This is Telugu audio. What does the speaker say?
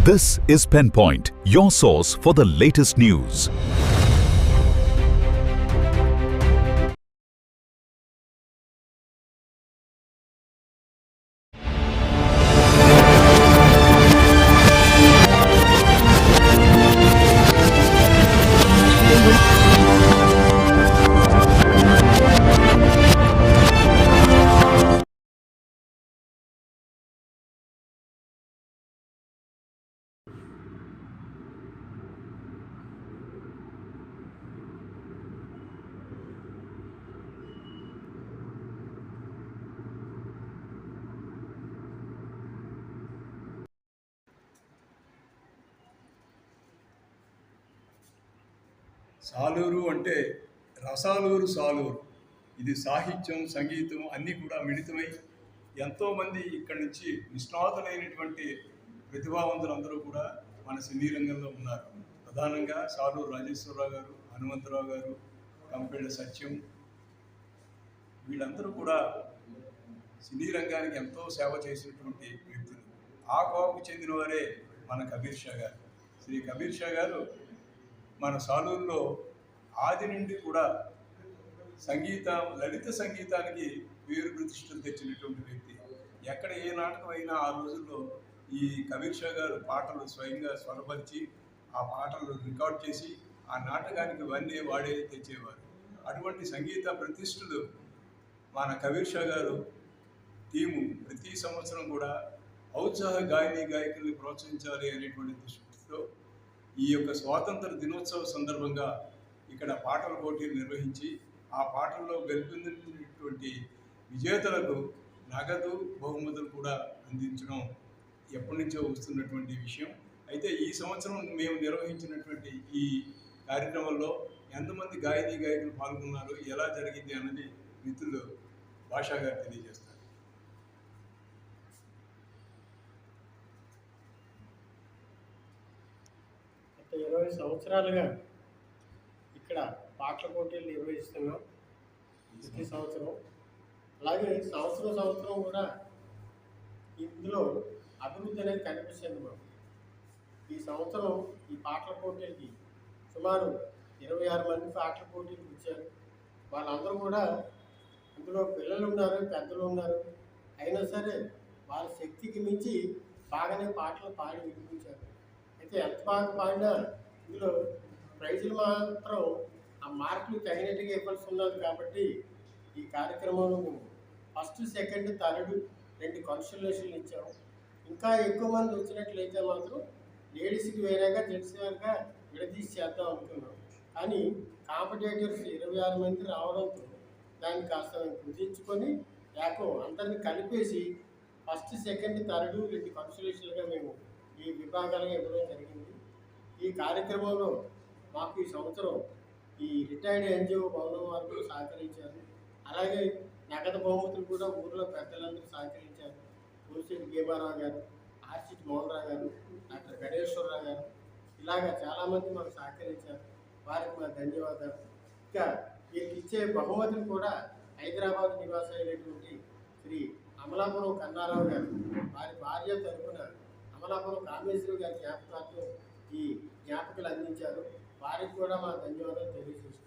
This is Penpoint, your source for the latest news. Saluru అంటే రసాలూరు సాలూరు. ఇది సాహిత్యం, సంగీతం అన్నీ కూడా మిళితమై ఎంతోమంది ఇక్కడి నుంచి నిష్ణాతులైనటువంటి ప్రతిభావంతులందరూ కూడా మన సినీ రంగంలో ఉన్నారు. ప్రధానంగా సాలూరు రాజేశ్వరరావు గారు, హనుమంతరావు గారు, కంపెళ్ళ సత్యం, వీళ్ళందరూ కూడా సినీ రంగానికి ఎంతో సేవ చేసినటువంటి వ్యక్తులు. ఆ కోవకు చెందిన వారే మన కబీర్ షా గారు. శ్రీ కబీర్ షా గారు మన సాలూరులో ఆది నుండి కూడా లలిత సంగీతానికి పేరు ప్రతిష్టలు తెచ్చినటువంటి వ్యక్తి. ఎక్కడ ఏ నాటకం అయినా ఆ రోజుల్లో ఈ కబీర్ షా గారు పాటలు స్వయంగా స్వరపరిచి ఆ పాటలు రికార్డ్ చేసి ఆ నాటకానికి ఇవన్నీ వాడే తెచ్చేవారు. అటువంటి సంగీత ప్రతిష్టలు మన కబీర్ షా గారు టీము ప్రతి సంవత్సరం కూడా ఔత్సాహ గాయకుల్ని ప్రోత్సహించాలి అనేటువంటి దృష్టితో ఈ యొక్క స్వాతంత్ర దినోత్సవ సందర్భంగా ఇక్కడ పాటల పోటీలు నిర్వహించి ఆ పాటల్లో గెలుపొందినటువంటి విజేతలకు నగదు బహుమతులు కూడా అందించడం ఎప్పటి నుంచో వస్తున్నటువంటి విషయం. అయితే ఈ సంవత్సరం మేము నిర్వహించినటువంటి ఈ కార్యక్రమంలో ఎంతమంది గాయకులు పాల్గొన్నారు, ఎలా జరిగింది అన్నది మిత్రులు భాషా గారు తెలియజేస్తారు. 20 సంవత్సరాలుగా ఇక్కడ పాటల పోటీలు నిర్వహిస్తున్నాం ప్రతి సంవత్సరం. అలాగే సంవత్సరం కూడా ఇందులో అభివృద్ధి అనేది కనిపిస్తుంది మాకు. ఈ సంవత్సరం ఈ పాటల పోటీలకి సుమారు 26 మంది పాటల పోటీలకు వచ్చారు. వాళ్ళందరూ కూడా ఇందులో పిల్లలు ఉన్నారు, పెద్దలు ఉన్నారు. అయినా సరే వాళ్ళ శక్తికి మించి బాగానే పాటలు పాడి వినిపించారు. అయితే ఎంత బాగా పాడినా ఇందులో ప్రైజులు మాత్రం ఆ మార్కులు తగినట్టుగా ఇవ్వాల్సి ఉన్నది. కాబట్టి ఈ కార్యక్రమంలో మేము ఫస్ట్, సెకండ్, థర్డ్ 2 కన్సల్టేషన్లు ఇచ్చాము. ఇంకా ఎక్కువ మంది వచ్చినట్లయితే మాత్రం లేడీస్కి వేరేగా, జెంట్స్ వేరేగా విడదీసి చేద్దాం అనుకున్నాం. కానీ కాంపిటేటర్స్ 26 మంది రావడంతో దాన్ని కాస్త కుదించుకొని అందరినీ కలిపేసి ఫస్ట్, సెకండ్, థర్డ్ 2 కన్సల్టేషన్లుగా మేము ఈ విభాగాలుగా ఇవ్వడం జరిగింది. ఈ కార్యక్రమంలో మాకు ఈ సంవత్సరం ఈ రిటైర్డ్ ఎన్జిఓ భవనం వారు సహకరించారు. అలాగే నగదు బహుమతులు కూడా ఊళ్ళో పెద్దలందరూ సహకరించారు. కోసిరెడ్డి గేమారావు గారు, ఆర్సిటి మోహన్ రావు గారు, డాక్టర్ గణేశ్వరరావు గారు, ఇలాగా చాలామంది మాకు సహకరించారు. వారికి మా ధన్యవాదాలు. ఇంకా వీరికి ఇచ్చే బహుమతులు కూడా హైదరాబాద్ నివాసి అయినటువంటి శ్రీ అమలాపురం కన్నారావు గారు, వారి భార్య తరఫున అమలాపురం కామేశ్వరి గారి జ్ఞాపకార్థం ఈ జ్ఞాపకాలు అందించారు. వారికి కూడా మా ధన్యవాదాలు తెలియజేస్తున్నాం.